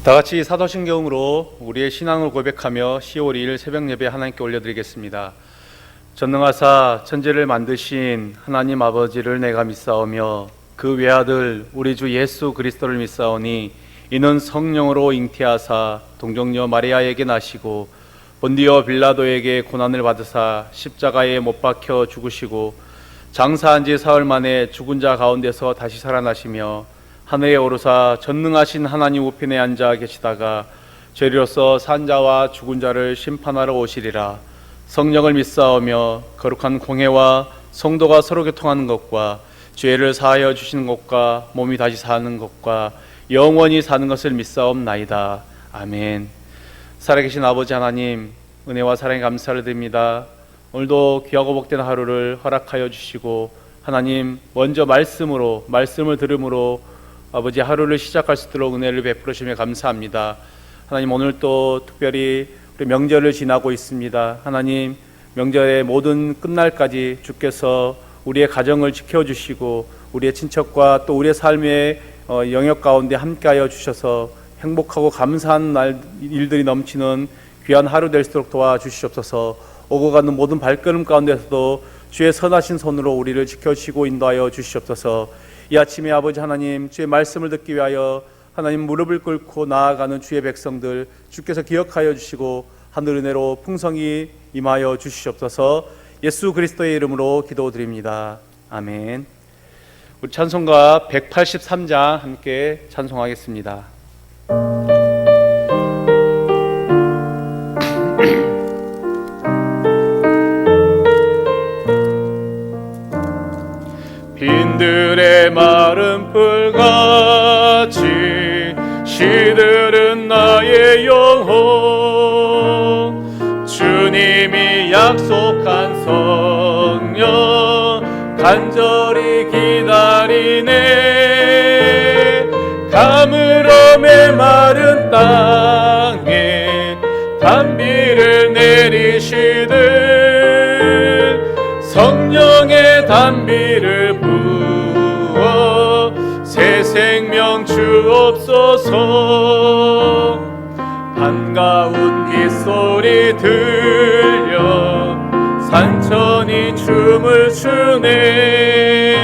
다 같이 사도신경으로 우리의 신앙을 고백하며 10월 2일 새벽 예배 하나님께 올려드리겠습니다. 전능하사 천지를 만드신 하나님 아버지를 내가 믿사오며 그 외아들 우리 주 예수 그리스도를 믿사오니 이는 성령으로 잉태하사 동정녀 마리아에게 나시고 본디오 빌라도에게 고난을 받으사 십자가에 못 박혀 죽으시고 장사한 지 사흘 만에 죽은 자 가운데서 다시 살아나시며 하늘에 오르사 전능하신 하나님 우편에 앉아 계시다가 죄로서 산 자와 죽은 자를 심판하러 오시리라. 성령을 믿사오며 거룩한 공회와 성도가 서로 교통하는 것과 죄를 사하여 주시는 것과 몸이 다시 사는 것과 영원히 사는 것을 믿사옵나이다. 아멘. 살아계신 아버지 하나님, 은혜와 사랑에 감사를 드립니다. 오늘도 귀하고 복된 하루를 허락하여 주시고 하나님 먼저 말씀을 들음으로 아버지 하루를 시작할 수 있도록 은혜를 베풀어 주시며 감사합니다. 하나님 오늘 또 특별히 우리 명절을 지나고 있습니다. 하나님 명절의 모든 끝날까지 주께서 우리의 가정을 지켜주시고 우리의 친척과 또 우리의 삶의 영역 가운데 함께하여 주셔서 행복하고 감사한 일들이 넘치는 귀한 하루 될 수 있도록 도와주시옵소서. 오고 가는 모든 발걸음 가운데서도 주의 선하신 손으로 우리를 지켜주시고 인도하여 주시옵소서. 이 아침에 아버지 하나님 주의 말씀을 듣기 위하여 하나님 무릎을 꿇고 나아가는 주의 백성들 주께서 기억하여 주시고 하늘 은혜로 풍성히 임하여 주시옵소서. 예수 그리스도의 이름으로 기도드립니다. 아멘. 우리 찬송가 183장 함께 찬송하겠습니다. 빈들의 마른 풀같이 시들은 나의 영혼 주님이 약속한 성령 간절히 기다리네. 가물어 메마른 땅에 단비를 내리시듯 성령의 단비를 부어 새 생명 주옵소서. 반가운 빗소리 들려 산천이 춤을 추네.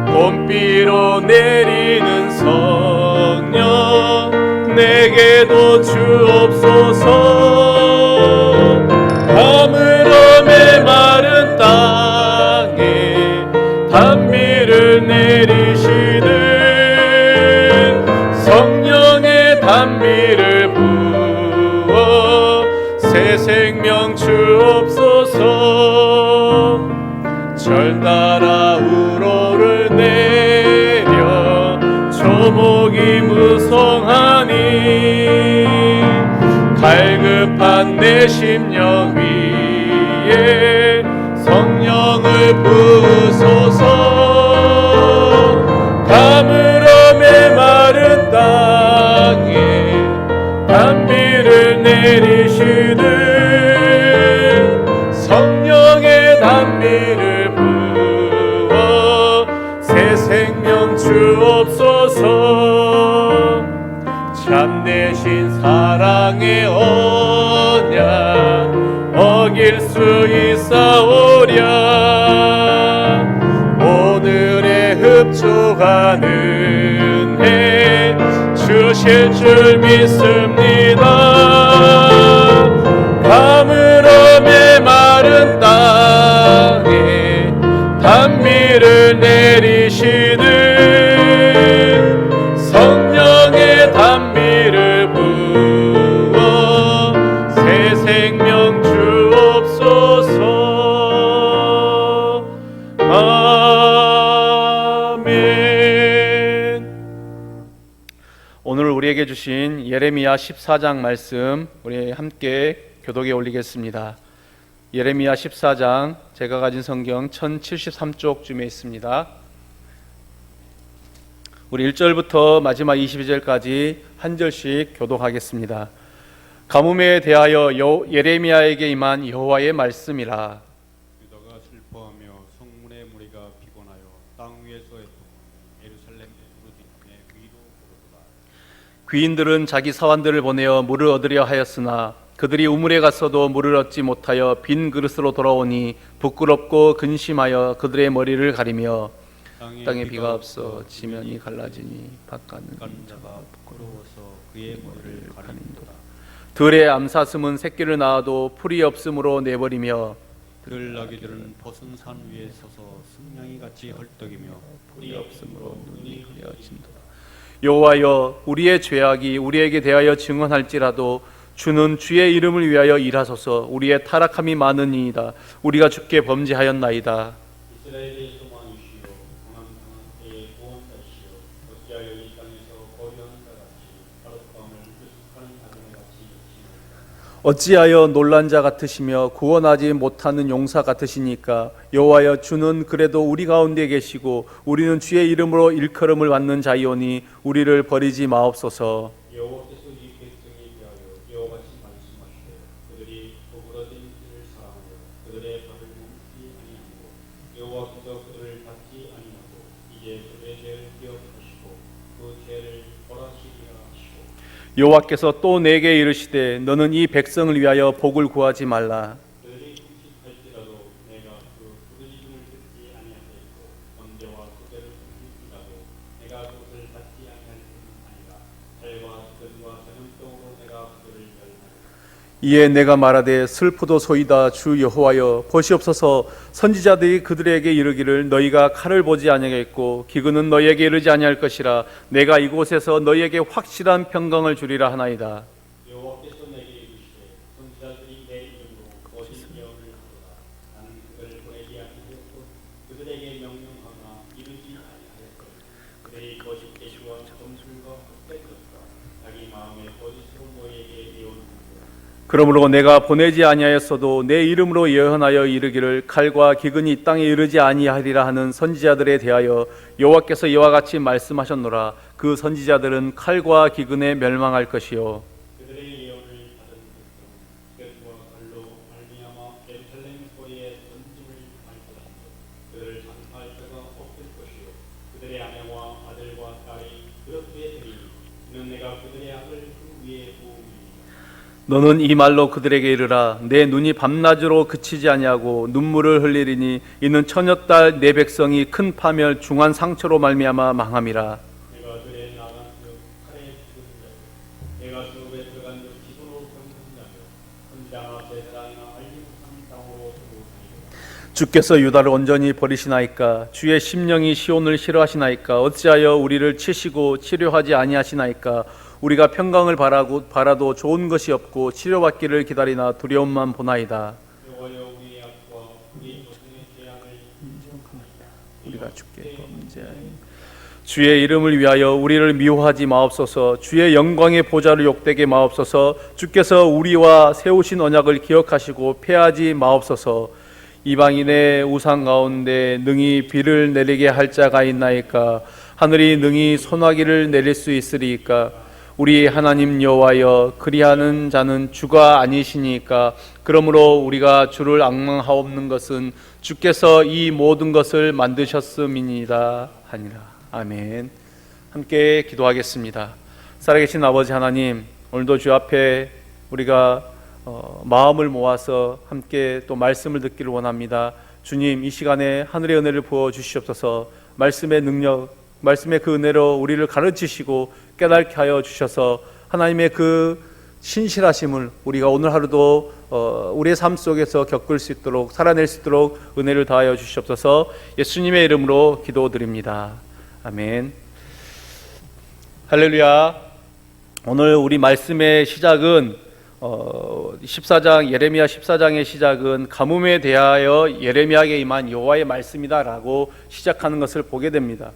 봄비로 내리는 성령 내게도 주옵소서. 가물어 메마른 땅에 단비를 내리시듯 성령의 단비를 부어 새 생명 주옵소서. 절 따라 우로를 내려 조목이 무성하니 갈급한 내 심령 위에 성령을 부으소서. 가물어 메마른 땅에 단비를 내리시듯 성령의 단비를 부어 새 생명 주옵소서. 참되신 사랑의 언약 어길 수 있사오랴. 오늘의 흡족한 은혜 주실 줄 믿습니다. 가물어 메마른 땅에 단비를 내리시듯 성령의 단비를 부어 새 생명 주옵소서. 아멘. 오늘 우리에게 주신 예레미야 14장 말씀 우리 함께 교독에 올리겠습니다. 예레미야 14장 제가 가진 성경 1073쪽쯤에 있습니다. 우리 1절부터 마지막 22절까지 한 절씩 교독하겠습니다. 가뭄에 대하여 예레미야에게 임한 여호와의 말씀이라. 유다가 슬퍼하며 성문의 무리가 피곤하여 땅 위에서 애통하며 예루살렘 부르짖음에 위로 오르도다. 귀인들은 자기 사환들을 보내어 물을 얻으려 하였으나 그들이 우물에 갔어도 물을 얻지 못하여 빈 그릇으로 돌아오니 부끄럽고 근심하여 그들의 머리를 가리며 땅에 비가 없어 지면이 갈라지니 바깥은 자가 부끄러워서 그의 머리를 가린도다. 들의 암사슴은 새끼를 낳아도 풀이 없으므로 내버리며 들 나귀들은 벗은 산 위에 서서 승냥이 같이 헐떡이며 풀이 없으므로 눈이 흐려진도다. 여호와여, 우리의 죄악이 우리에게 대하여 증언할지라도 주는 주의 이름을 위하여 일하소서. 우리의 타락함이 많으니이다. 우리가 주께 범죄하였나이다. 이스라엘의 소망이시여 강한 때의 구원자시여 어찌하여 이 땅에서 거류하는 자같이 하룻밤을 유숙하는 사람의 같이 여기시나이까. 어찌하여 놀란 자 같으시며 구원하지 못하는 용사 같으시니까. 여호와여, 주는 그래도 우리 가운데 계시고 우리는 주의 이름으로 일컬음을 받는 자이오니 우리를 버리지 마옵소서. 여호와께서 이 백성에 대하여 여호와같이 말씀하시되 그들이 거부러진 길을 사랑하여 그들의 발을 멈추지 아니하고 여호와께서 그들을 받지 아니하고 이제 그들의 죄를 기억하시고 그 죄를 벌하시리라 하시고 여호와께서 또 내게 이르시되 너는 이 백성을 위하여 복을 구하지 말라. 그들이 금식할지라도 내가 그 부르짖음을 듣지 아니하겠고 번제와 소제를 섬길지라도 내가 그것을 받지 아니할 뿐 아니라 칼과 수전과 전염병으로 내가 그들을 멸하리라. 이에 내가 말하되 슬프도소이다. 주 여호와여, 보시옵소서. 선지자들이 그들에게 이르기를 너희가 칼을 보지 아니하겠고 기근은 너희에게 이르지 아니할 것이라. 내가 이곳에서 너희에게 확실한 평강을 주리라 하나이다. 여호와께서 내게 이르시되 선지자들이 내 이름으로 거짓 예언을 하도다. 나는 그들을 보내지 아니하였고 그들에게 명령하나 이르지 아니하였거든. 그들이 거짓 계시와 점술과 헛된 것과 자기 마음의 거짓으로 너희에게 예언하고 그러므로 내가 보내지 아니하였어도 내 이름으로 예언하여 이르기를 칼과 기근이 이 땅에 이르지 아니하리라 하는 선지자들에 대하여 여호와께서 이와 같이 말씀하셨노라. 그 선지자들은 칼과 기근에 멸망할 것이요 그들의 예언을 받은 백성은 뼈와 칼로 말미암아 예루살렘 거리에 전짐을 당할 것이며 그들을 장사할 자가 없을 것이요 그들의 아내와 아들과 딸이 그렇게 되리니 이는 내가 그들의 악을 그 위에 부으리니 너는 이 말로 그들에게 이르라. 내 눈이 밤낮으로 그치지 아니하고 눈물을 흘리리니 이는 처녀딸 내 백성이 큰 파멸 중한 상처로 말미암아 망함이라. 내가 들에 나간 즉 칼에 죽은 자요 내가 수업에 들어간 즉 기도로 병든 자요 선지자나 제사장이나 알지 못하는 땅으로 두고 다니리라. 주께서 유다를 온전히 버리시나이까. 주의 심령이 시온을 싫어하시나이까. 어찌하여 우리를 치시고 치료하지 아니하시나이까. 우리가 평강을 바라도 좋은 것이 없고 치료받기를 기다리나 두려움만 보나이다. 여호와여 우리의 악과 우리 조상의 죄악을 인정하나이다. 우리가 주께 범죄하니 주의 이름을 위하여 우리를 미워하지 마옵소서. 주의 영광의 보좌를 욕되게 마옵소서. 주께서 우리와 세우신 언약을 기억하시고 패하지 마옵소서. 이방인의 우상 가운데 능히 비를 내리게 할 자가 있나이까. 하늘이 능히 소나기를 내릴 수 있으리이까. 우리 하나님 여호와여, 그리하는 자는 주가 아니시니까. 그러므로 우리가 주를 앙망하옵는 것은 주께서 이 모든 것을 만드셨음이니이다 하니라. 아멘. 함께 기도하겠습니다. 살아계신 아버지 하나님, 오늘도 주 앞에 우리가 마음을 모아서 함께 또 말씀을 듣기를 원합니다. 주님, 이 시간에 하늘의 은혜를 부어 주시옵소서. 말씀의 능력, 말씀의 그 은혜로 우리를 가르치시고 깨닫게 하여 주셔서 하나님의 그 신실하심을 우리가 오늘 하루도 우리의 삶 속에서 겪을 수 있도록, 살아낼 수 있도록 은혜를 다하여 주시옵소서. 예수님의 이름으로 기도드립니다. 아멘. 할렐루야. 오늘 우리 말씀의 시작은 14장 예레미야 14장의 시작은 가뭄에 대하여 예레미야에게 임한 여호와의 말씀이다라고 시작하는 것을 보게 됩니다.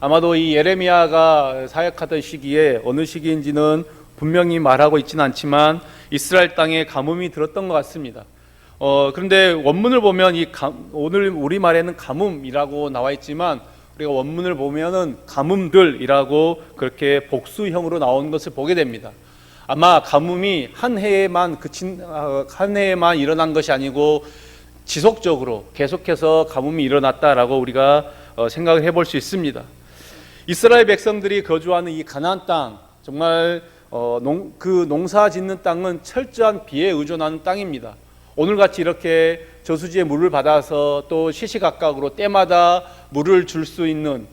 아마도 이 예레미야가 사역하던 시기에 어느 시기인지는 분명히 말하고 있지는 않지만 이스라엘 땅에 가뭄이 들었던 것 같습니다. 그런데 원문을 보면 오늘 우리말에는 가뭄이라고 나와 있지만 우리가 원문을 보면은 가뭄들이라고 그렇게 복수형으로 나온 것을 보게 됩니다. 아마 가뭄이 한 해에만 일어난 것이 아니고 지속적으로 계속해서 가뭄이 일어났다라고 우리가 생각을 해볼 수 있습니다. 이스라엘 백성들이 거주하는 이 가나안 땅, 정말 그 농사 짓는 땅은 철저한 비에 의존하는 땅입니다. 오늘같이 이렇게 저수지에 물을 받아서 또 시시각각으로 때마다 물을 줄 수 있는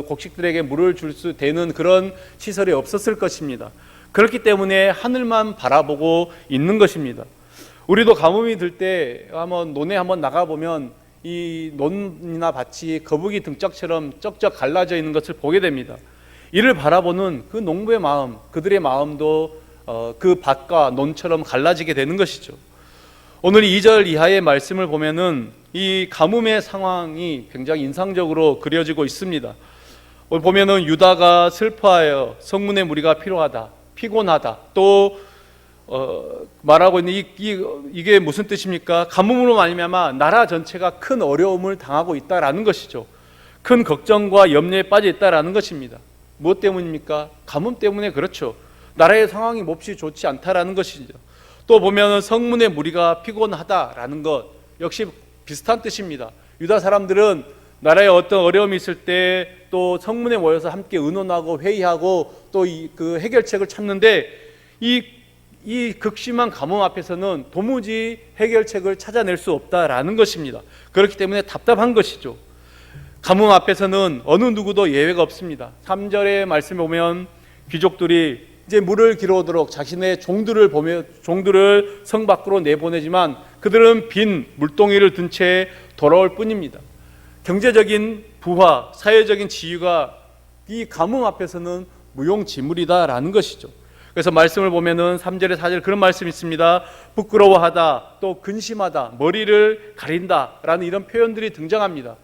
곡식들에게 물을 줄 수 되는 그런 시설이 없었을 것입니다. 그렇기 때문에 하늘만 바라보고 있는 것입니다. 우리도 가뭄이 들 때 한번 논에 한번 나가보면 이 논이나 밭이 거북이 등짝처럼 쩍쩍 갈라져 있는 것을 보게 됩니다. 이를 바라보는 그 농부의 마음, 그들의 마음도 그 밭과 논처럼 갈라지게 되는 것이죠. 오늘 2절 이하의 말씀을 보면은 이 가뭄의 상황이 굉장히 인상적으로 그려지고 있습니다. 오늘 보면은 유다가 슬퍼하여 성문의 무리가 필요하다, 피곤하다, 또 말하고 있는 이게 무슨 뜻입니까? 가뭄으로 말미암아 나라 전체가 큰 어려움을 당하고 있다라는 것이죠. 큰 걱정과 염려에 빠져 있다라는 것입니다. 무엇 때문입니까? 가뭄 때문에 그렇죠. 나라의 상황이 몹시 좋지 않다라는 것이죠. 또 보면 성문의 무리가 피곤하다라는 것 역시 비슷한 뜻입니다. 유다 사람들은 나라에 어떤 어려움이 있을 때 또 성문에 모여서 함께 의논하고 회의하고 또 그 해결책을 찾는데 이 극심한 가뭄 앞에서는 도무지 해결책을 찾아낼 수 없다라는 것입니다. 그렇기 때문에 답답한 것이죠. 가뭄 앞에서는 어느 누구도 예외가 없습니다. 3절의 말씀에 보면 귀족들이 이제 물을 길어오도록 자신의 종들을 성 밖으로 내보내지만 그들은 빈 물동이를 든 채 돌아올 뿐입니다. 경제적인 부와 사회적인 지위가 이 가뭄 앞에서는 무용지물이다라는 것이죠. 그래서 말씀을 보면은 3절에 4절 그런 말씀이 있습니다. 부끄러워하다, 또 근심하다, 머리를 가린다라는 이런 표현들이 등장합니다.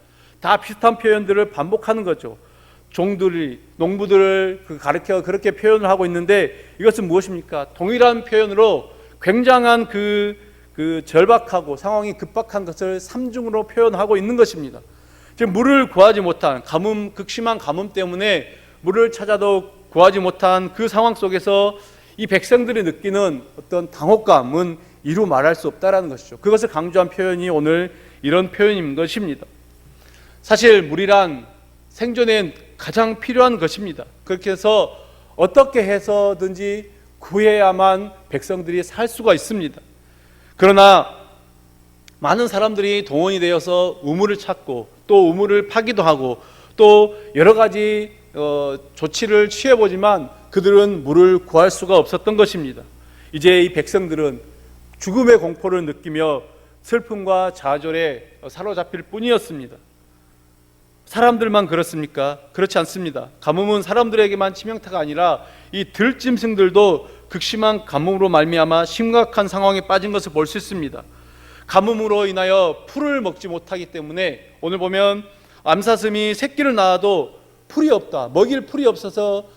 다 비슷한 표현들을 반복하는 거죠. 종들이 농부들을 가르쳐 그렇게 표현을 하고 있는데 이것은 무엇입니까? 동일한 표현으로 굉장한 그 절박하고 상황이 급박한 것을 삼중으로 표현하고 있는 것입니다. 지금 물을 구하지 못한 가뭄, 극심한 가뭄 때문에 물을 찾아도 구하지 못한 그 상황 속에서 이 백성들이 느끼는 어떤 당혹감은 이루 말할 수 없다라는 것이죠. 그것을 강조한 표현이 오늘 이런 표현인 것입니다. 사실 물이란 생존에 가장 필요한 것입니다. 그렇게 해서 어떻게 해서든지 구해야만 백성들이 살 수가 있습니다. 그러나 많은 사람들이 동원이 되어서 우물을 찾고 또 우물을 파기도 하고 또 여러 가지 조치를 취해보지만 그들은 물을 구할 수가 없었던 것입니다. 이제 이 백성들은 죽음의 공포를 느끼며 슬픔과 좌절에 사로잡힐 뿐이었습니다. 사람들만 그렇습니까? 그렇지 않습니다. 가뭄은 사람들에게만 치명타가 아니라 이 들짐승들도 극심한 가뭄으로 말미암아 심각한 상황에 빠진 것을 볼 수 있습니다. 가뭄으로 인하여 풀을 먹지 못하기 때문에 오늘 보면 암사슴이 새끼를 낳아도 풀이 없다, 먹일 풀이 없어서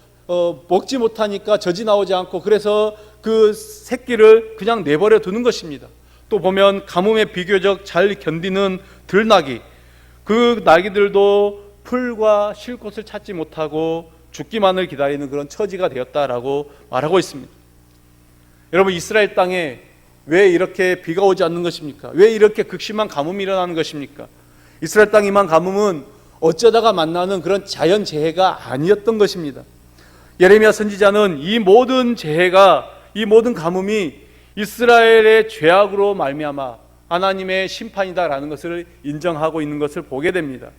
먹지 못하니까 젖이 나오지 않고 그래서 그 새끼를 그냥 내버려 두는 것입니다. 또 보면 가뭄에 비교적 잘 견디는 들나귀, 그 나귀들도 풀과 쉴 곳을 찾지 못하고 죽기만을 기다리는 그런 처지가 되었다라고 말하고 있습니다. 여러분, 이스라엘 땅에 왜 이렇게 비가 오지 않는 것입니까? 왜 이렇게 극심한 가뭄이 일어나는 것입니까? 이스라엘 땅 임한 가뭄은 어쩌다가 만나는 그런 자연재해가 아니었던 것입니다. 예레미야 선지자는 이 모든 재해가, 이 모든 가뭄이 이스라엘의 죄악으로 말미암아 하나님의 심판이다라는 것을 인정하고 있는 것을 보게 됩니다.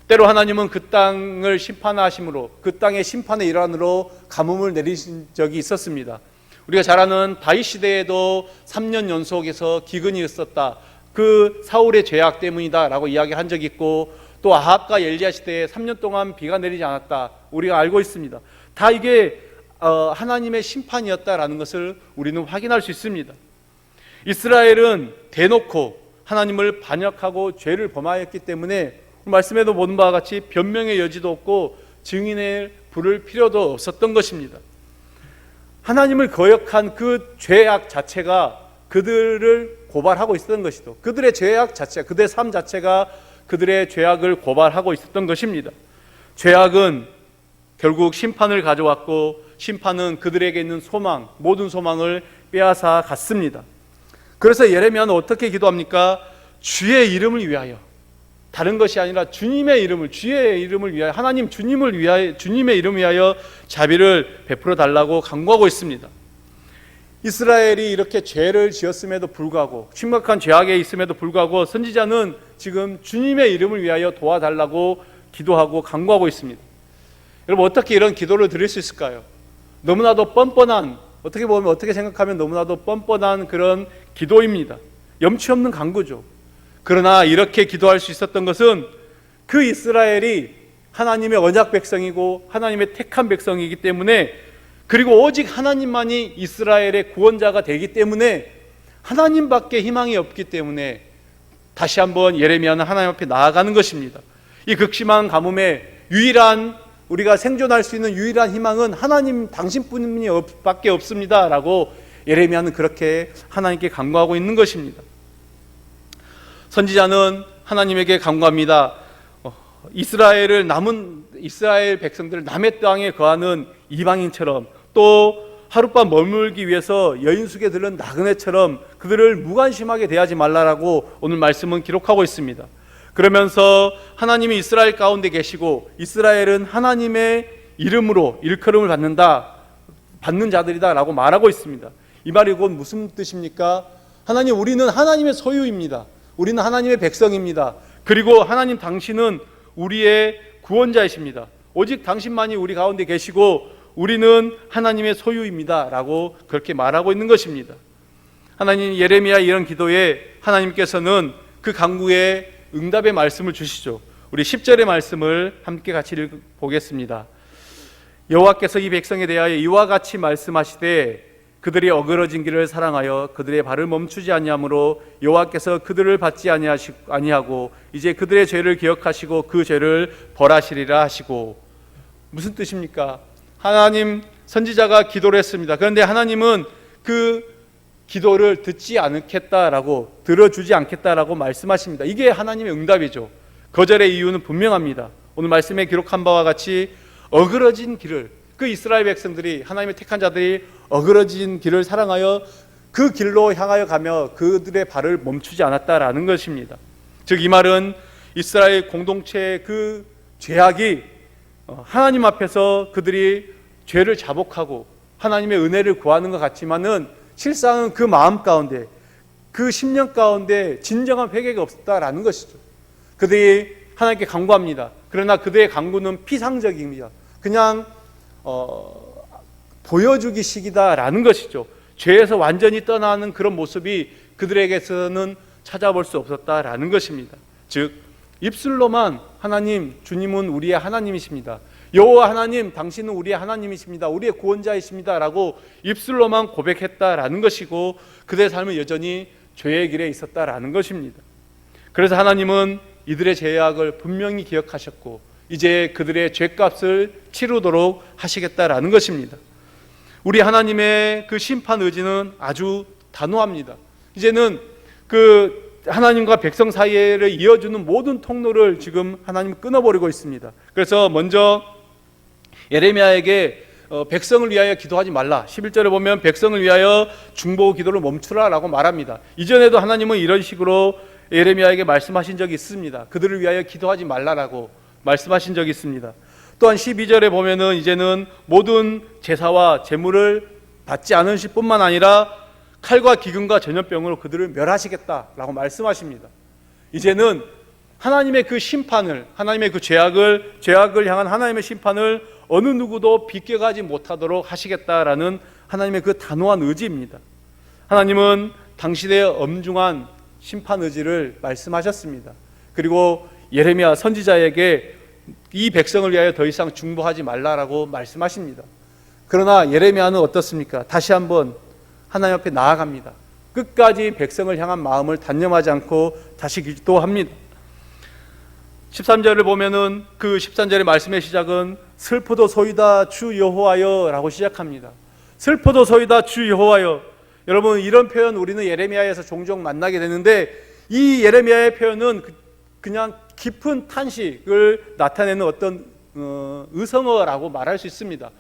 때로 하나님은 그 땅을 심판하심으로, 그 땅의 심판의 일환으로 가뭄을 내리신 적이 있었습니다. 우리가 잘 아는 다윗 시대에도 3년 연속해서 기근이 있었다, 그 사울의 죄악 때문이다라고 이야기한 적이 있고, 또 아합과 엘리야 시대에 3년 동안 비가 내리지 않았다, 우리가 알고 있습니다. 다 이게 하나님의 심판이었다라는 것을 우리는 확인할 수 있습니다. 이스라엘은 대놓고 하나님을 반역하고 죄를 범하였기 때문에 말씀에도 보는 바와 같이 변명의 여지도 없고 증인을 부를 필요도 없었던 것입니다. 하나님을 거역한 그 죄악 자체가 그들을 고발하고 있었던 것이죠. 그들의 죄악 자체, 그들의 삶 자체가 그들의 죄악을 고발하고 있었던 것입니다. 죄악은 결국 심판을 가져왔고, 심판은 그들에게 있는 소망, 모든 소망을 빼앗아 갔습니다. 그래서 예레미야는 어떻게 기도합니까? 주의 이름을 위하여, 다른 것이 아니라 주님의 이름을, 주의 이름을 위하여, 하나님 주님을 위하여, 주님의 이름을 위하여 자비를 베풀어 달라고 간구하고 있습니다. 이스라엘이 이렇게 죄를 지었음에도 불구하고, 심각한 죄악에 있음에도 불구하고 선지자는 지금 주님의 이름을 위하여 도와달라고 기도하고 간구하고 있습니다. 여러분, 어떻게 이런 기도를 드릴 수 있을까요? 너무나도 뻔뻔한, 어떻게 보면, 어떻게 생각하면 너무나도 뻔뻔한 그런 기도입니다. 염치 없는 간구죠. 그러나 이렇게 기도할 수 있었던 것은 그 이스라엘이 하나님의 언약 백성이고 하나님의 택한 백성이기 때문에, 그리고 오직 하나님만이 이스라엘의 구원자가 되기 때문에, 하나님밖에 희망이 없기 때문에 다시 한번 예레미야는 하나님 앞에 나아가는 것입니다. 이 극심한 가뭄에 유일한, 우리가 생존할 수 있는 유일한 희망은 하나님 당신뿐밖에 없습니다 라고 예레미야는 그렇게 하나님께 간구하고 있는 것입니다. 선지자는 하나님에게 간구합니다. 이스라엘 백성들을 남의 땅에 거하는 이방인처럼, 또 하룻밤 머물기 위해서 여인숙에 들른 나그네처럼 그들을 무관심하게 대하지 말라라고 오늘 말씀은 기록하고 있습니다. 그러면서 하나님이 이스라엘 가운데 계시고 이스라엘은 하나님의 이름으로 일컬음을 받는 자들이다 라고 말하고 있습니다. 이 말이 곧 무슨 뜻입니까? 하나님, 우리는 하나님의 소유입니다. 우리는 하나님의 백성입니다. 그리고 하나님 당신은 우리의 구원자이십니다. 오직 당신만이 우리 가운데 계시고 우리는 하나님의 소유입니다 라고 그렇게 말하고 있는 것입니다. 하나님, 예레미야 이런 기도에 하나님께서는 그 간구에 응답의 말씀을 주시죠. 우리 10절의 말씀을 함께 같이 보겠습니다. 여호와께서 이 백성에 대하여 이와 같이 말씀하시되 그들이 어그러진 길을 사랑하여 그들의 발을 멈추지 아니하므로 여호와께서 그들을 받지 아니하고 이제 그들의 죄를 기억하시고 그 죄를 벌하시리라 하시고. 무슨 뜻입니까? 하나님, 선지자가 기도를 했습니다. 그런데 하나님은 그 기도를 듣지 않겠다라고, 들어주지 않겠다라고 말씀하십니다. 이게 하나님의 응답이죠. 거절의 이유는 분명합니다. 오늘 말씀에 기록한 바와 같이 어그러진 길을, 그 이스라엘 백성들이, 하나님의 택한 자들이 어그러진 길을 사랑하여 그 길로 향하여 가며 그들의 발을 멈추지 않았다라는 것입니다. 즉 이 말은 이스라엘 공동체의 그 죄악이 하나님 앞에서 그들이 죄를 자복하고 하나님의 은혜를 구하는 것 같지만은 실상은 그 마음 가운데, 그 심령 가운데 진정한 회개가 없었다라는 것이죠. 그들이 하나님께 간구합니다. 그러나 그들의 간구는 피상적입니다. 그냥 보여주기식이다라는 것이죠. 죄에서 완전히 떠나는 그런 모습이 그들에게서는 찾아볼 수 없었다라는 것입니다. 즉 입술로만 하나님, 주님은 우리의 하나님이십니다, 여호와 하나님, 당신은 우리의 하나님이십니다, 우리의 구원자이십니다 라고 입술로만 고백했다라는 것이고, 그들의 삶은 여전히 죄의 길에 있었다라는 것입니다. 그래서 하나님은 이들의 죄악을 분명히 기억하셨고 이제 그들의 죄값을 치르도록 하시겠다라는 것입니다. 우리 하나님의 그 심판 의지는 아주 단호합니다. 이제는 그 하나님과 백성 사이를 이어주는 모든 통로를 지금 하나님은 끊어버리고 있습니다. 그래서 먼저 예레미야에게 백성을 위하여 기도하지 말라, 11절에 보면 백성을 위하여 중보 기도를 멈추라 라고 말합니다. 이전에도 하나님은 이런 식으로 예레미야에게 말씀하신 적이 있습니다. 그들을 위하여 기도하지 말라라고 말씀하신 적이 있습니다. 또한 12절에 보면은 이제는 모든 제사와 제물을 받지 않으실 뿐만 아니라 칼과 기근과 전염병으로 그들을 멸하시겠다라고 말씀하십니다. 이제는 하나님의 그 심판을, 하나님의 그 죄악을 향한 하나님의 심판을 어느 누구도 비껴가지 못하도록 하시겠다라는 하나님의 그 단호한 의지입니다. 하나님은 당신의 엄중한 심판 의지를 말씀하셨습니다. 그리고 예레미야 선지자에게 이 백성을 위하여 더 이상 중보하지 말라라고 말씀하십니다. 그러나 예레미야는 어떻습니까? 다시 한번 하나님 앞에 나아갑니다. 끝까지 백성을 향한 마음을 단념하지 않고 다시 기도합니다. 13절을 보면은 그 13절의 말씀의 시작은 슬프도소이다 주 여호와여 라고 시작합니다. 슬프도소이다 주 여호와여. 여러분, 이런 표현 우리는 예레미야에서 종종 만나게 되는데 이 예레미야의 표현은 그냥 깊은 탄식을 나타내는 어떤 의성어라고 말할 수 있습니다.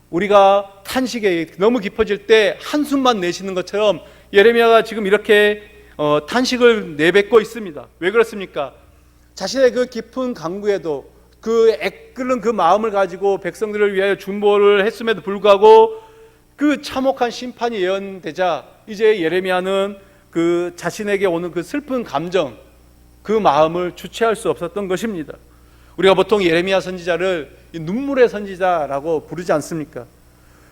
우리가 탄식에 너무 깊어질 때 한숨만 내쉬는 것처럼 예레미야가 지금 이렇게 탄식을 내뱉고 있습니다. 왜 그렇습니까? 자신의 그 깊은 강구에도 그 애끓는 그 마음을 가지고 백성들을 위하여 중보를 했음에도 불구하고 그 참혹한 심판이 예언되자 이제 예레미야는 그 자신에게 오는 그 슬픈 감정, 그 마음을 주체할 수 없었던 것입니다. 우리가 보통 예레미야 선지자를 눈물의 선지자라고 부르지 않습니까?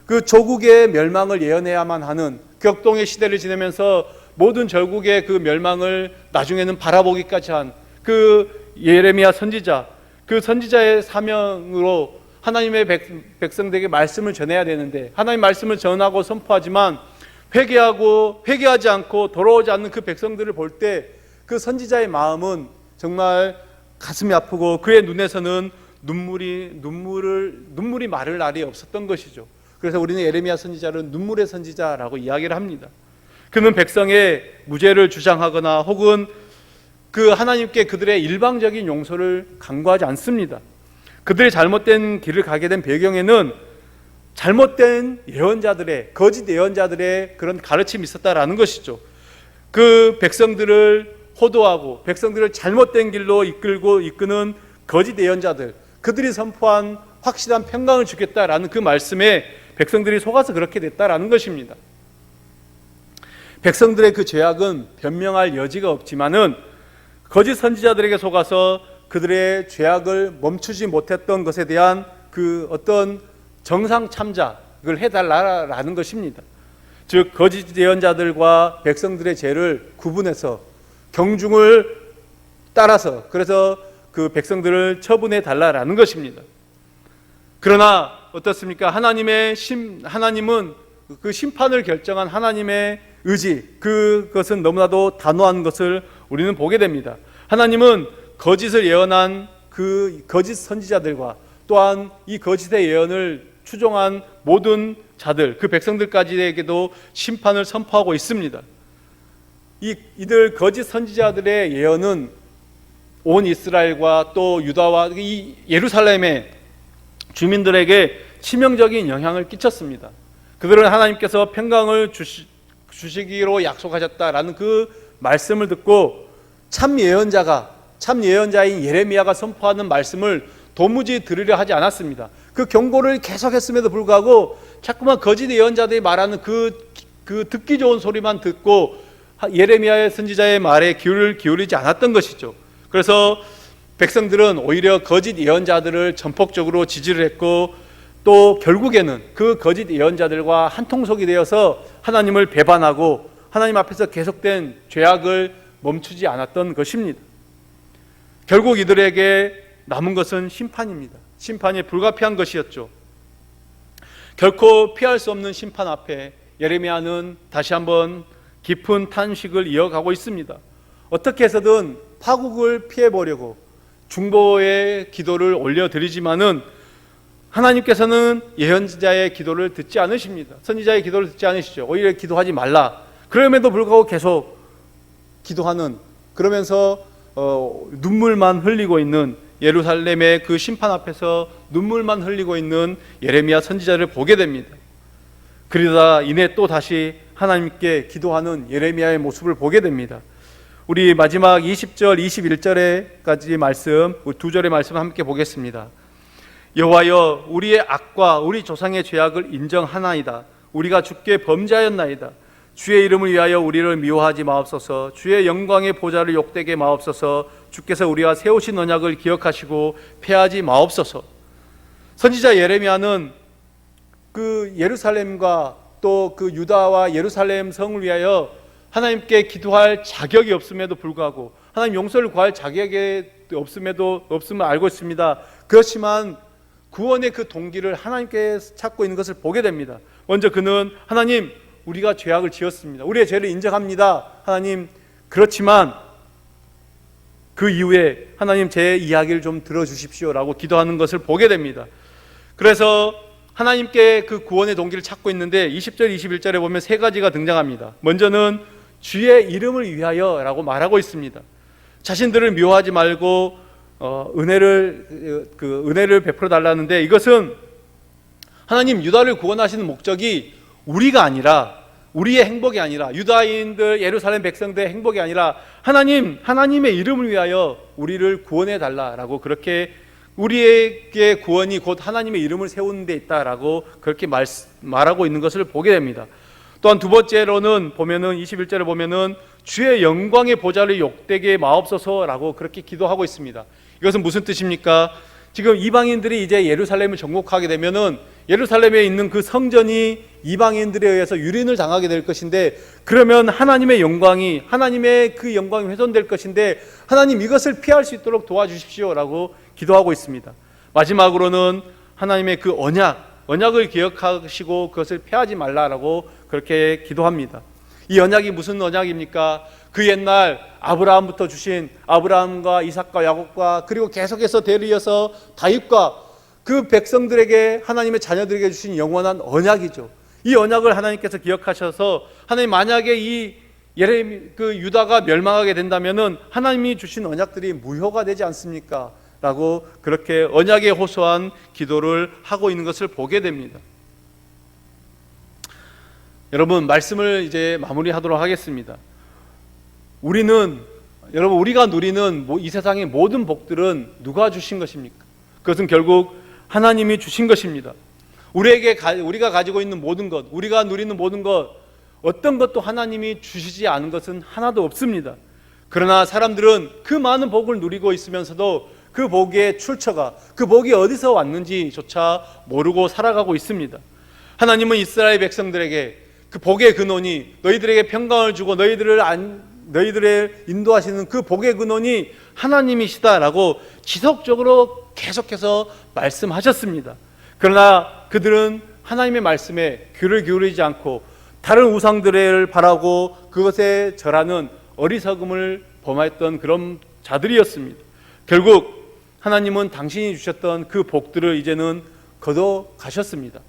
그 조국의 멸망을 예언해야만 하는 격동의 시대를 지내면서 모든 절국의 그 멸망을 나중에는 바라보기까지 한 그 예레미야 선지자, 그 선지자의 사명으로 하나님의 백성들에게 말씀을 전해야 되는데 하나님 말씀을 전하고 선포하지만 회개하지 않고 돌아오지 않는 그 백성들을 볼 때 그 선지자의 마음은 정말 가슴이 아프고 그의 눈에서는 눈물이 마를 날이 없었던 것이죠. 그래서 우리는 예레미야 선지자를 눈물의 선지자라고 이야기를 합니다. 그는 백성의 무죄를 주장하거나 혹은 그 하나님께 그들의 일방적인 용서를 간구하지 않습니다. 그들이 잘못된 길을 가게 된 배경에는 잘못된 예언자들의, 거짓 예언자들의 그런 가르침이 있었다라는 것이죠. 그 백성들을 호도하고 백성들을 잘못된 길로 이끄는 거짓 예언자들, 그들이 선포한 확실한 평강을 주겠다라는 그 말씀에 백성들이 속아서 그렇게 됐다라는 것입니다. 백성들의 그 죄악은 변명할 여지가 없지만은 거짓 선지자들에게 속아서 그들의 죄악을 멈추지 못했던 것에 대한 그 어떤 정상 참작을 해달라라는 것입니다. 즉 거짓 예언자들과 백성들의 죄를 구분해서 경중을 따라서 그래서 그 백성들을 처분해 달라라는 것입니다. 그러나 어떻습니까? 하나님은 그 심판을 결정한 하나님의 의지, 그것은 너무나도 단호한 것을 우리는 보게 됩니다. 하나님은 거짓을 예언한 그 거짓 선지자들과 또한 이 거짓의 예언을 추종한 모든 자들, 그 백성들까지에게도 심판을 선포하고 있습니다. 이들 거짓 선지자들의 예언은 온 이스라엘과 또 유다와 이 예루살렘의 주민들에게 치명적인 영향을 끼쳤습니다. 그들은 하나님께서 평강을 주시기로 약속하셨다라는 그 말씀을 듣고 참 예언자인 예레미야가 선포하는 말씀을 도무지 들으려 하지 않았습니다. 그 경고를 계속했음에도 불구하고 자꾸만 거짓 예언자들이 말하는 그 듣기 좋은 소리만 듣고 예레미야의 선지자의 말에 귀를 기울이지 않았던 것이죠. 그래서 백성들은 오히려 거짓 예언자들을 전폭적으로 지지를 했고 또 결국에는 그 거짓 예언자들과 한통속이 되어서 하나님을 배반하고 하나님 앞에서 계속된 죄악을 멈추지 않았던 것입니다. 결국 이들에게 남은 것은 심판입니다. 심판이 불가피한 것이었죠. 결코 피할 수 없는 심판 앞에 예레미야는 다시 한번 깊은 탄식을 이어가고 있습니다. 어떻게 해서든 파국을 피해보려고 중보의 기도를 올려드리지만은 하나님께서는 예언자의 기도를 듣지 않으십니다. 선지자의 기도를 듣지 않으시죠. 오히려 기도하지 말라. 그럼에도 불구하고 계속 기도하는, 그러면서 눈물만 흘리고 있는 예루살렘의 그 심판 앞에서 눈물만 흘리고 있는 예레미야 선지자를 보게 됩니다. 그러다 이내 또 다시 하나님께 기도하는 예레미야의 모습을 보게 됩니다. 우리 마지막 20절, 21절에까지 말씀, 두 절의 말씀 함께 보겠습니다. 여호와여, 우리의 악과 우리 조상의 죄악을 인정하나이다. 우리가 주께 범죄하였나이다. 주의 이름을 위하여 우리를 미워하지 마옵소서. 주의 영광의 보좌를 욕되게 마옵소서. 주께서 우리와 세우신 언약을 기억하시고 패하지 마옵소서. 선지자 예레미야는 그 예루살렘과 또 그 유다와 예루살렘 성을 위하여 하나님께 기도할 자격이 없음에도 불구하고 하나님 용서를 구할 자격이 없음을 알고 있습니다. 그렇지만 구원의 그 동기를 하나님께 찾고 있는 것을 보게 됩니다. 먼저 그는 하나님, 우리가 죄악을 지었습니다. 우리의 죄를 인정합니다. 하나님, 그렇지만 그 이후에 하나님 제 이야기를 좀 들어주십시오라고 기도하는 것을 보게 됩니다. 그래서 하나님께 그 구원의 동기를 찾고 있는데 20절, 21절에 보면 세 가지가 등장합니다. 먼저는 주의 이름을 위하여 라고 말하고 있습니다. 자신들을 미워하지 말고 은혜를 베풀어 달라는데, 이것은 하나님 유다를 구원하시는 목적이 우리가 아니라 우리의 행복이 아니라, 유다인들 예루살렘 백성들의 행복이 아니라 하나님의 이름을 위하여 우리를 구원해 달라라고, 그렇게 우리에게 구원이 곧 하나님의 이름을 세우는 데 있다라고 그렇게 말하고 있는 것을 보게 됩니다. 또한 두 번째로는 보면은 21절에 보면은 주의 영광의 보좌를 욕되게 마옵소서라고 그렇게 기도하고 있습니다. 이것은 무슨 뜻입니까? 지금 이방인들이 이제 예루살렘을 정복하게 되면은 예루살렘에 있는 그 성전이 이방인들에 의해서 유린을 당하게 될 것인데, 그러면 하나님의 영광이 훼손될 것인데, 하나님 이것을 피할 수 있도록 도와주십시오라고 기도하고 있습니다. 마지막으로는 하나님의 그 언약을 기억하시고 그것을 폐하지 말라라고 그렇게 기도합니다. 이 언약이 무슨 언약입니까? 그 옛날 아브라함부터 주신, 아브라함과 이삭과 야곱과 그리고 계속해서 대리어서 다윗과 그 백성들에게, 하나님의 자녀들에게 주신 영원한 언약이죠. 이 언약을 하나님께서 기억하셔서, 하나님 만약에 이 유다가 멸망하게 된다면은 하나님이 주신 언약들이 무효가 되지 않습니까? 라고 그렇게 언약에 호소한 기도를 하고 있는 것을 보게 됩니다. 여러분, 말씀을 이제 마무리하도록 하겠습니다. 우리가 누리는 이 세상의 모든 복들은 누가 주신 것입니까? 그것은 결국 하나님이 주신 것입니다. 우리가 가지고 있는 모든 것, 우리가 누리는 모든 것, 어떤 것도 하나님이 주시지 않은 것은 하나도 없습니다. 그러나 사람들은 그 많은 복을 누리고 있으면서도 그 복의 출처가, 그 복이 어디서 왔는지조차 모르고 살아가고 있습니다. 하나님은 이스라엘 백성들에게 그 복의 근원이, 너희들에게 평강을 주고 너희들을 인도하시는 그 복의 근원이 하나님이시다라고 지속적으로 계속해서 말씀하셨습니다. 그러나 그들은 하나님의 말씀에 귀를 기울이지 않고 다른 우상들을 바라고 그것에 절하는 어리석음을 범했던 그런 자들이었습니다. 결국 하나님은 당신이 주셨던 그 복들을 이제는 걷어 가셨습니다.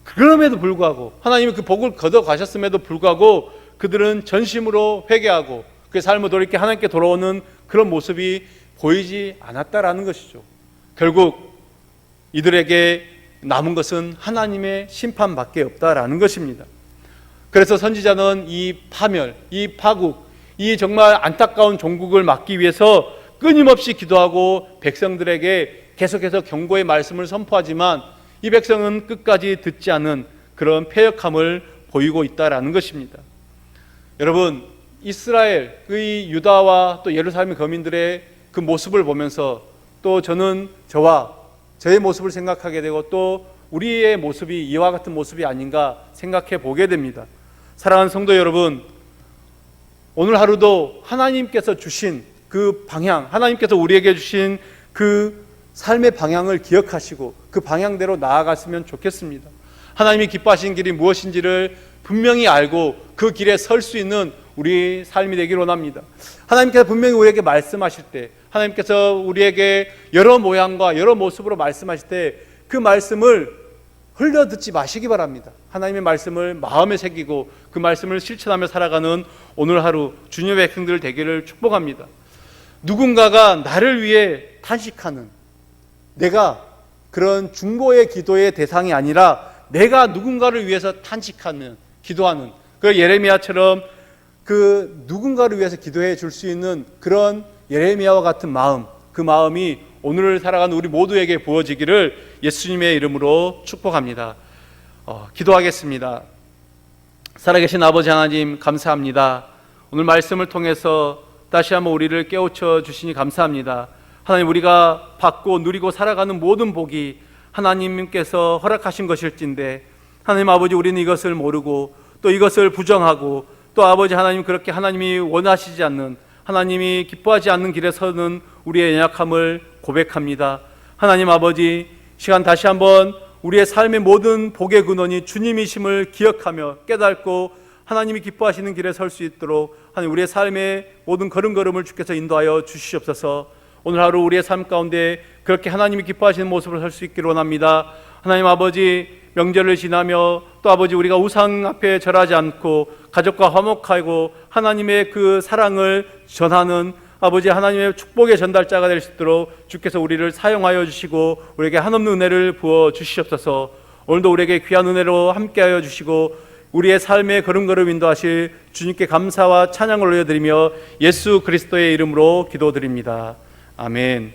그럼에도 불구하고, 하나님이 그 복을 걷어 가셨음에도 불구하고 그들은 전심으로 회개하고 그 삶을 돌이켜 하나님께 돌아오는 그런 모습이 보이지 않았다라는 것이죠. 결국 이들에게 남은 것은 하나님의 심판밖에 없다라는 것입니다. 그래서 선지자는 이 파멸, 이 파국, 이 정말 안타까운 종국을 막기 위해서 끊임없이 기도하고 백성들에게 계속해서 경고의 말씀을 선포하지만 이 백성은 끝까지 듣지 않은 그런 패역함을 보이고 있다라는 것입니다. 여러분, 이스라엘, 그 유다와 또 예루살렘 거민들의 그 모습을 보면서 또 저는 저의 모습을 생각하게 되고, 또 우리의 모습이 이와 같은 모습이 아닌가 생각해 보게 됩니다. 사랑하는 성도 여러분, 오늘 하루도 하나님께서 주신 그 방향, 하나님께서 우리에게 주신 그 삶의 방향을 기억하시고 그 방향대로 나아갔으면 좋겠습니다. 하나님이 기뻐하시는 길이 무엇인지를 분명히 알고 그 길에 설 수 있는 우리 삶이 되기를 원합니다. 하나님께서 분명히 우리에게 말씀하실 때, 하나님께서 우리에게 여러 모양과 여러 모습으로 말씀하실 때 그 말씀을 흘려 듣지 마시기 바랍니다. 하나님의 말씀을 마음에 새기고 그 말씀을 실천하며 살아가는 오늘 하루 주님의 백성들 되기를 축복합니다. 누군가가 나를 위해 탄식하는, 내가 그런 중보의 기도의 대상이 아니라 내가 누군가를 위해서 탄식하는, 기도하는, 그 예레미야처럼 그 누군가를 위해서 기도해 줄 수 있는 그런 예레미야와 같은 마음, 그 마음이 오늘을 살아가는 우리 모두에게 부어지기를 예수님의 이름으로 축복합니다. 기도하겠습니다. 살아계신 아버지 하나님, 감사합니다. 오늘 말씀을 통해서 다시 한번 우리를 깨우쳐 주시니 감사합니다. 하나님, 우리가 받고 누리고 살아가는 모든 복이 하나님께서 허락하신 것일진데, 하나님 아버지, 우리는 이것을 모르고 또 이것을 부정하고 또 아버지 하나님, 그렇게 하나님이 원하시지 않는, 하나님이 기뻐하지 않는 길에 서는 우리의 연약함을 고백합니다. 하나님 아버지, 시간 다시 한번 우리의 삶의 모든 복의 근원이 주님이심을 기억하며 깨닫고 하나님이 기뻐하시는 길에 설 수 있도록 하나님, 우리의 삶의 모든 걸음걸음을 주께서 인도하여 주시옵소서. 오늘 하루 우리의 삶 가운데 그렇게 하나님이 기뻐하시는 모습을 설 수 있기를 원합니다. 하나님 아버지, 명절을 지나며 또 아버지, 우리가 우상 앞에 절하지 않고 가족과 화목하고 하나님의 그 사랑을 전하는 아버지, 하나님의 축복의 전달자가 될 수 있도록 주께서 우리를 사용하여 주시고 우리에게 한없는 은혜를 부어 주시옵소서. 오늘도 우리에게 귀한 은혜로 함께하여 주시고 우리의 삶의 걸음걸음 인도하실 주님께 감사와 찬양을 올려드리며 예수 그리스도의 이름으로 기도드립니다. 아멘.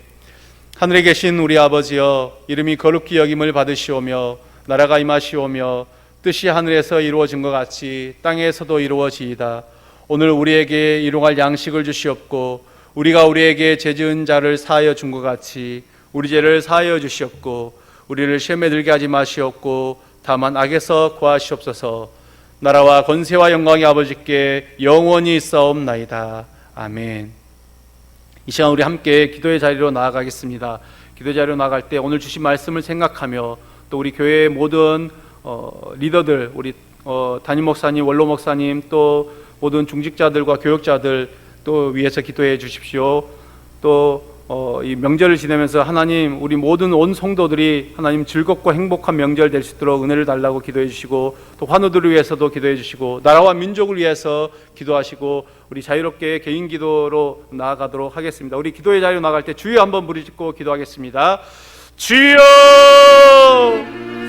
하늘에 계신 우리 아버지여, 이름이 거룩히 여김을 받으시오며 나라가 임하시오며 뜻이 하늘에서 이루어진 것 같이 땅에서도 이루어지이다. 오늘 우리에게 일용할 양식을 주시옵고 우리가 우리에게 죄 지은 자를 사하여 준 것 같이 우리 죄를 사하여 주시옵고 우리를 시험에 들게 하지 마시옵고 다만 악에서 구하시옵소서. 나라와 권세와 영광이 아버지께 영원히 있사옵나이다. 아멘. 이 시간 우리 함께 기도의 자리로 나아가겠습니다. 기도의 자리로 나아갈 때 오늘 주신 말씀을 생각하며 또 우리 교회의 모든 리더들, 우리 담임 목사님, 원로 목사님, 또 모든 중직자들과 교역자들 또 위해서 기도해 주십시오. 또 이 명절을 지내면서 하나님, 우리 모든 온 성도들이 하나님 즐겁고 행복한 명절 될 수 있도록 은혜를 달라고 기도해 주시고, 또 환우들을 위해서도 기도해 주시고, 나라와 민족을 위해서 기도하시고, 우리 자유롭게 개인 기도로 나아가도록 하겠습니다. 우리 기도의 자리로 나갈 때 주여 한번 부르짖고 기도하겠습니다. 주여!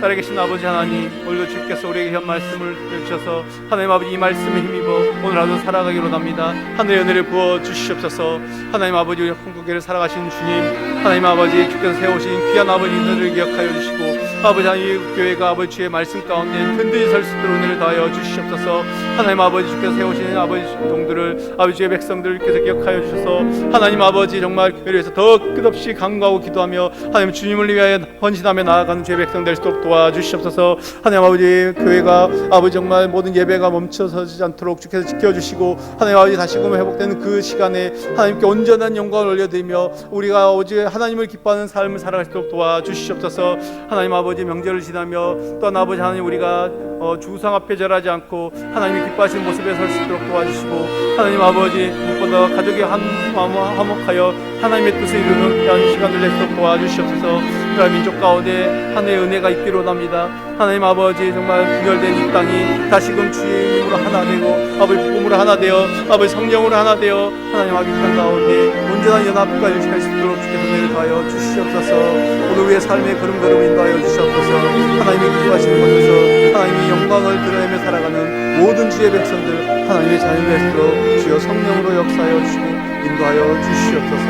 살아계신 아버지 하나님, 오늘도 주께서 우리에게 현 말씀을 주셔서 하나님 아버지 이 말씀에 힘입어 오늘 하루 살아가기로 합니다. 하늘의 은혜를 부어 주시옵소서. 하나님 아버지, 우리 한국교회를 살아가신 주님, 하나님 아버지 주께서 세우신 귀한 아버지 은혜를 기억하여 주시고, 아버지 하나님 교회가 아버지 주의 말씀 가운데 든든히 설 수 있도록 은혜를 다하여 주시옵소서. 하나님 아버지 주께서 세우신 아버지 종들을, 아버지 주의 백성들께서 기억하여 주셔서 하나님 아버지 정말 교회를 위해서 더 끝없이 간구하고 기도하며 하나님 주님을 위하여 헌신하며 나아가는 주의 백성 될 수 있도록 도와주시옵소서. 하나님 아버지 교회가 아버지 정말 모든 예배가 멈춰서지 않도록 주께서 지켜주시고, 하나님 아버지 다시금 회복되는 그 시간에 하나님께 온전한 영광을 올려드리며 우리가 오직 하나님을 기뻐하는 삶을 살아갈 수 있도록 도와주시옵소서. 하나님 아버지 명절을 지나며 또한 아버지 하나님 우리가 주상 앞에 절하지 않고 하나님이 기뻐하시는 모습에 설 수 있도록 도와주시고, 하나님 아버지 무엇보다 가족이 화목하여 하나님의 뜻을 이루는 귀한 시간을 낼 수 있도록 도와주시옵소서. 이스라엘 민족 가운데 하늘의 은혜가 있기로 합니다. 하나님 아버지 정말 분열된 이 땅이 다시금 주의 이름으로 하나 되고 아버지 복음으로 하나 되어 아버지 성령으로 하나 되어 하나님 아버지 땅 가운데 온전한 연합과 일치할 수 있도록 주께서 은혜를 더하여 주시옵소서. 오늘 우리의 삶의 걸음걸음 인도하여 주시옵소서. 하나님이 기뻐하시는 곳에서 하나님의 영광을 드러내며 살아가는 모든 주의 백성들 하나님의 자녀 될수록 주여 성령으로 역사하여 주시고 인도하여 주시옵소서.